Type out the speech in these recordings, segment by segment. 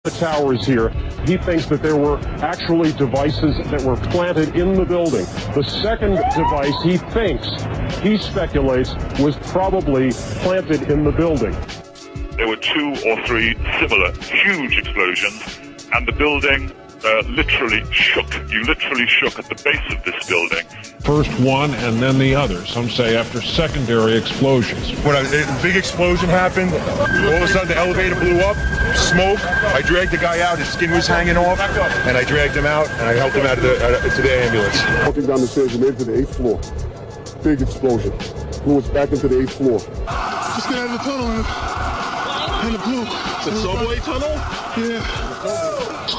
The towers here, he thinks that there were actually devices that were planted in the building. The second device he speculates, was probably planted in the building. There were 2 or 3 similar huge explosions, and the building literally shook. You literally shook at the base of this building. First one and then the other, some say after secondary explosions. When a big explosion happened, all of a sudden the elevator blew up, smoke. I dragged the guy out, his skin was hanging off, and I dragged him out, and I helped him out of to the ambulance. Walking down the stairs and made it to the 8th floor. Big explosion. Blew us back into the 8th floor. Just get out of the tunnel, and it blew. It's a subway tunnel? Yeah.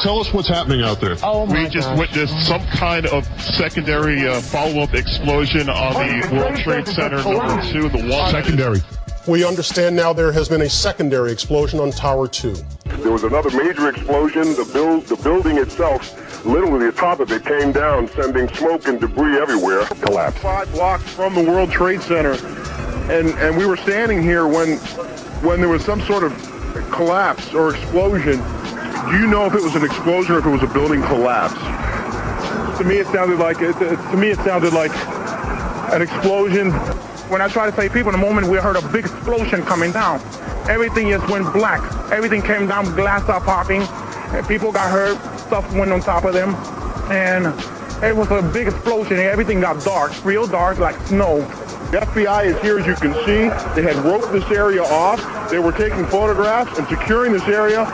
Tell us what's happening out there. Oh my We just witnessed some kind of secondary follow-up explosion on the World Trade Center #2, the wall. Secondary. We understand now there has been a secondary explosion on Tower 2. There was another major explosion. The building itself, literally the top of it came down, sending smoke and debris everywhere. Collapsed. 5 blocks from the World Trade Center, and we were standing here when there was some sort of collapse or explosion. Do you know if it was an explosion or if it was a building collapse? To me, it sounded like an explosion. When I try to save people, in the moment we heard a big explosion coming down. Everything just went black. Everything came down, glass started popping. And people got hurt, stuff went on top of them. And it was a big explosion. Everything got dark, real dark, like snow. The FBI is here, as you can see. They had roped this area off. They were taking photographs and securing this area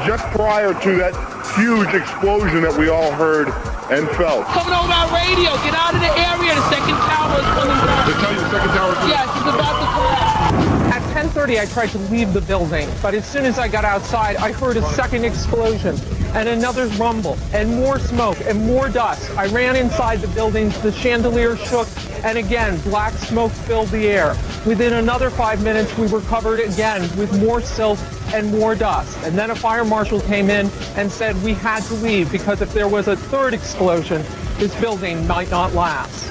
just prior to that huge explosion that we all heard and felt. Coming over our radio, get out of the area, the second tower is coming down. They tell you the second tower is... Yes, it's about to collapse. At 10:30, I tried to leave the building, but as soon as I got outside, I heard a second explosion and another rumble and more smoke and more dust. I ran inside the building, the chandelier shook, and again, black smoke filled the air. Within another 5 minutes, we were covered again with more silt and more dust. And then a fire marshal came in and said we had to leave because if there was a third explosion, this building might not last.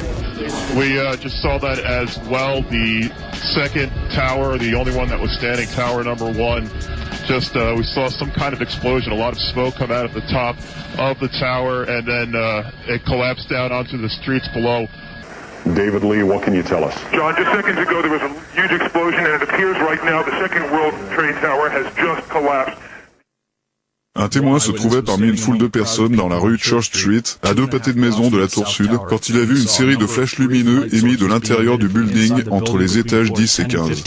We just saw that as well. The second tower, the only one that was standing, tower #1, just we saw some kind of explosion, a lot of smoke come out of the top of the tower, and then it collapsed down onto the streets below. David Lee, what can you tell us? John, just seconds ago there was a huge explosion, and it appears right now the second World Trade Tower has just collapsed. Un témoin se trouvait parmi une foule de personnes dans la rue Church Street, à 2 pâtés de maison de la tour sud, quand il a vu une série de flashs lumineux émis de l'intérieur du building entre les étages 10 et 15.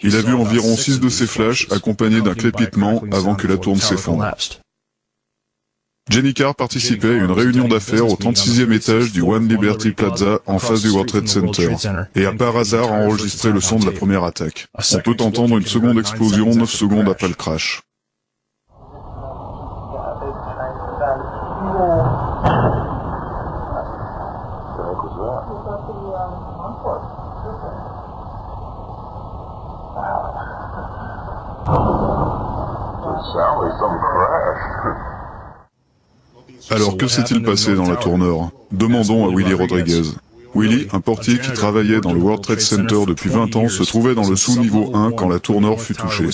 Il a vu environ 6 de ces flashs accompagnés d'un crépitement avant que la tour ne s'effondre. Jenny Carr participait à une réunion d'affaires au 36e étage du One Liberty Plaza en face du World Trade Center et a par hasard enregistré le son de la première attaque. On peut entendre une seconde explosion 9 secondes après le crash. Alors que s'est-il passé dans la tour Nord? Demandons à Willy Rodriguez. Willy, un portier qui travaillait dans le World Trade Center depuis 20 ans, se trouvait dans le sous-niveau 1 quand la tour Nord fut touchée.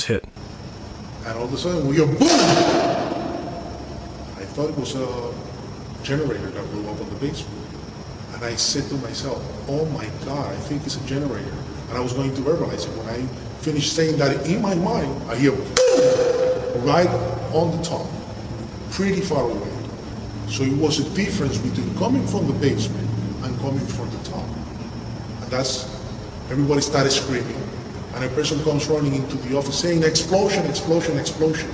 So it was a difference between coming from the basement and coming from the top. And that's, everybody started screaming. And a person comes running into the office saying, explosion, explosion, explosion.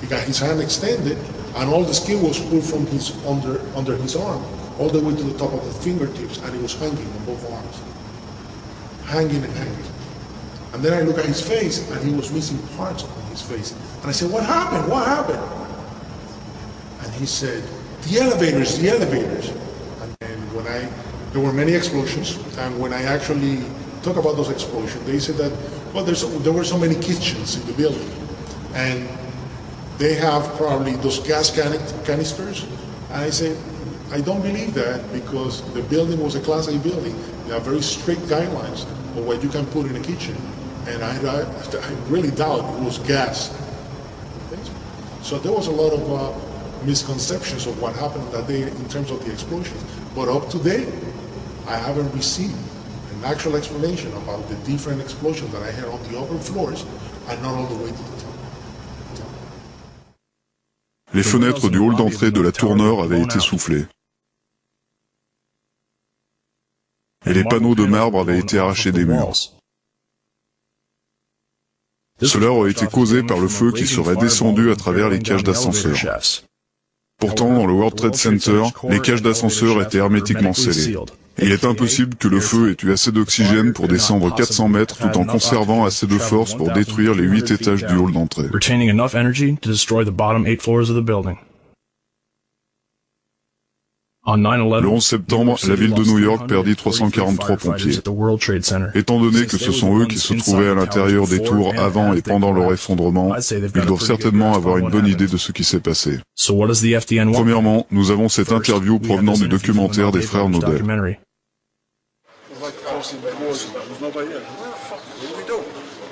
He got his hand extended and all the skin was pulled from his under his arm, all the way to the top of the fingertips, and it was hanging on both arms. Hanging and hanging. And then I look at his face and he was missing parts on his face. And I said, what happened? What happened? And he said, the elevators, the elevators. And when there were many explosions, and when I actually talk about those explosions, they said that, well, there were so many kitchens in the building, and they have probably those gas canisters. And I said, I don't believe that, because the building was a Class A building. They have very strict guidelines of what you can put in a kitchen, and I really doubt it was gas. So there was a lot of misconceptions of what happened that day in terms of the explosions. But up to date, I haven't received an actual explanation about the different explosions that I had on the upper floors and not all the way to the top. Les fenêtres du hall d'entrée de la tour nord avaient été soufflées. Et les panneaux de marbre avaient été arrachés des murs. Cela aurait été causé par le feu qui serait descendu à travers les cages d'ascenseur. Pourtant, dans le World Trade Center, les cages d'ascenseur étaient hermétiquement scellées. Il est impossible que le feu ait eu assez d'oxygène pour descendre 400 mètres tout en conservant assez de force pour détruire les 8 étages du hall d'entrée. Le 11 septembre, la ville de New York perdit 343 pompiers. Étant donné que ce sont eux qui se trouvaient à l'intérieur des tours avant et pendant leur effondrement, ils doivent certainement avoir une bonne idée de ce qui s'est passé. Premièrement, nous avons cette interview provenant du documentaire des frères Nodal.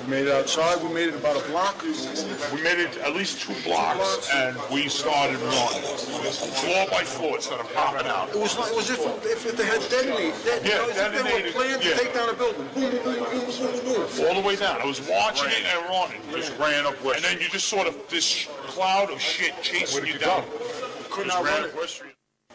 We made it outside, we made it about a block. We made it at least 2 blocks, and we started running. Floor by floor, instead of popping out. It was if they had detonated. They were planned to take down a building. Boom, boom, boom, boom, boom, boom. All the way down. I was watching it and running. Just ran up West Street. And then you just sort of, this cloud of shit chasing you down. Couldn't outrun it. West Street.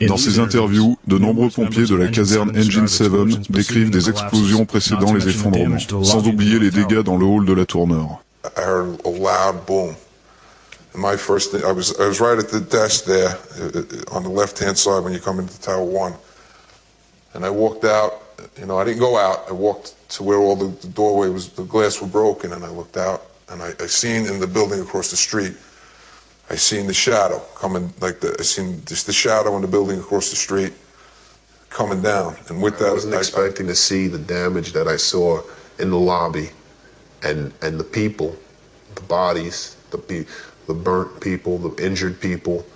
Dans ces interviews, de nombreux pompiers de la caserne Engine 7 décrivent des explosions précédant les effondrements, sans oublier les dégâts dans le hall de la tour nord. I heard a loud boom. And my first thing, I was right at the desk there, on the left-hand side when you come into Tower 1. And I walked out, I didn't go out, I walked to where all the doorway was, the glass were broken, and I looked out, and I seen in the building across the street, I seen the shadow coming, I seen just the shadow in the building across the street coming down. And with that, I wasn't expecting to see the damage that I saw in the lobby, and the people, the bodies, the burnt people, the injured people.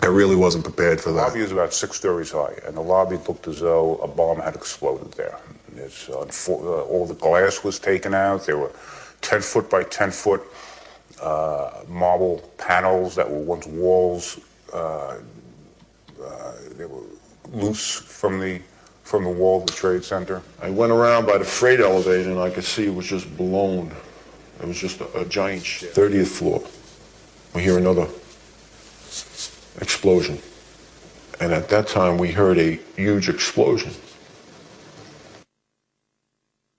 I really wasn't prepared for that. The lobby is about 6 stories high, and the lobby looked as though a bomb had exploded there. All the glass was taken out. There were 10-foot by 10-foot marble panels that were once walls. They were loose from the wall of the Trade Center. I went around by the freight elevator, and I could see it was just blown. It was just a giant shit. 30th floor. We hear another explosion. And at that time, we heard a huge explosion.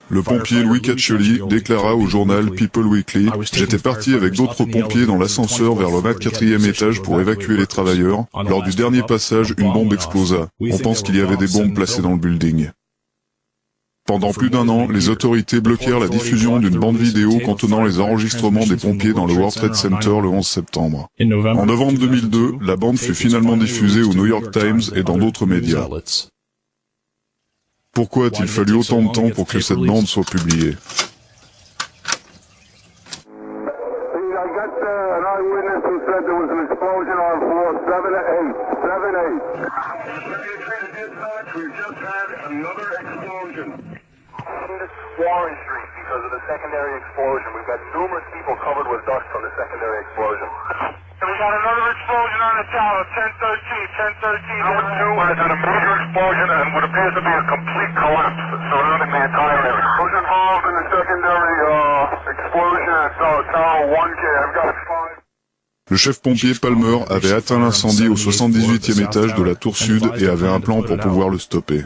Le pompier Louis Cachely déclara au journal People Weekly « J'étais parti avec d'autres pompiers dans l'ascenseur vers le 24e étage pour évacuer les travailleurs. Lors du dernier passage, une bombe explosa. On pense qu'il y avait des bombes placées dans le building. » Pendant plus d'1 an, les autorités bloquèrent la diffusion d'une bande vidéo contenant les enregistrements des pompiers dans le World Trade Center le 11 septembre. En novembre 2002, la bande fut finalement diffusée au New York Times et dans d'autres médias. Pourquoi a-t-il fallu autant de temps pour que cette bande soit publiée? Warren Street because of the secondary explosion. We've got numerous people covered with dust from the secondary explosion. And we got another explosion on the tower, 1013. Number 2 has had a major explosion and what appears to be a complete collapse surrounding the entire area. Who's involved in the secondary explosion at Tower 1K? I've got 5. Le chef pompier Palmer avait atteint l'incendie au 78e étage de la tour sud et avait un plan pour pouvoir le stopper.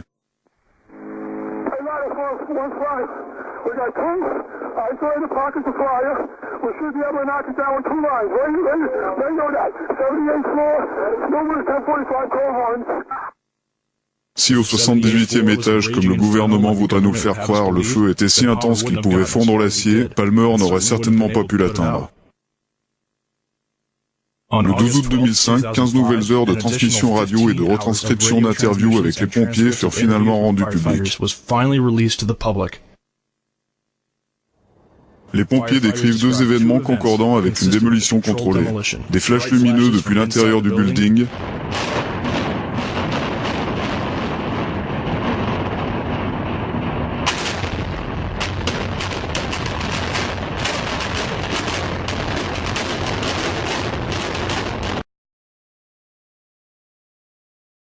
Isolated pockets of fire. We should be able to knock it down 2 lines. They know that. 78th floor, numerous 1045 cold lines. Si au 78e étage, comme le gouvernement voudrait nous le faire croire, le feu était si intense qu'il pouvait fondre l'acier, Palmer n'aurait certainement pas pu l'atteindre. Le 12 août 2005, 15 nouvelles heures de transmission radio et de retranscription d'interviews avec les pompiers furent finalement rendues publiques. Les pompiers décrivent 2 événements concordants avec une démolition contrôlée. Des flashs lumineux depuis l'intérieur du building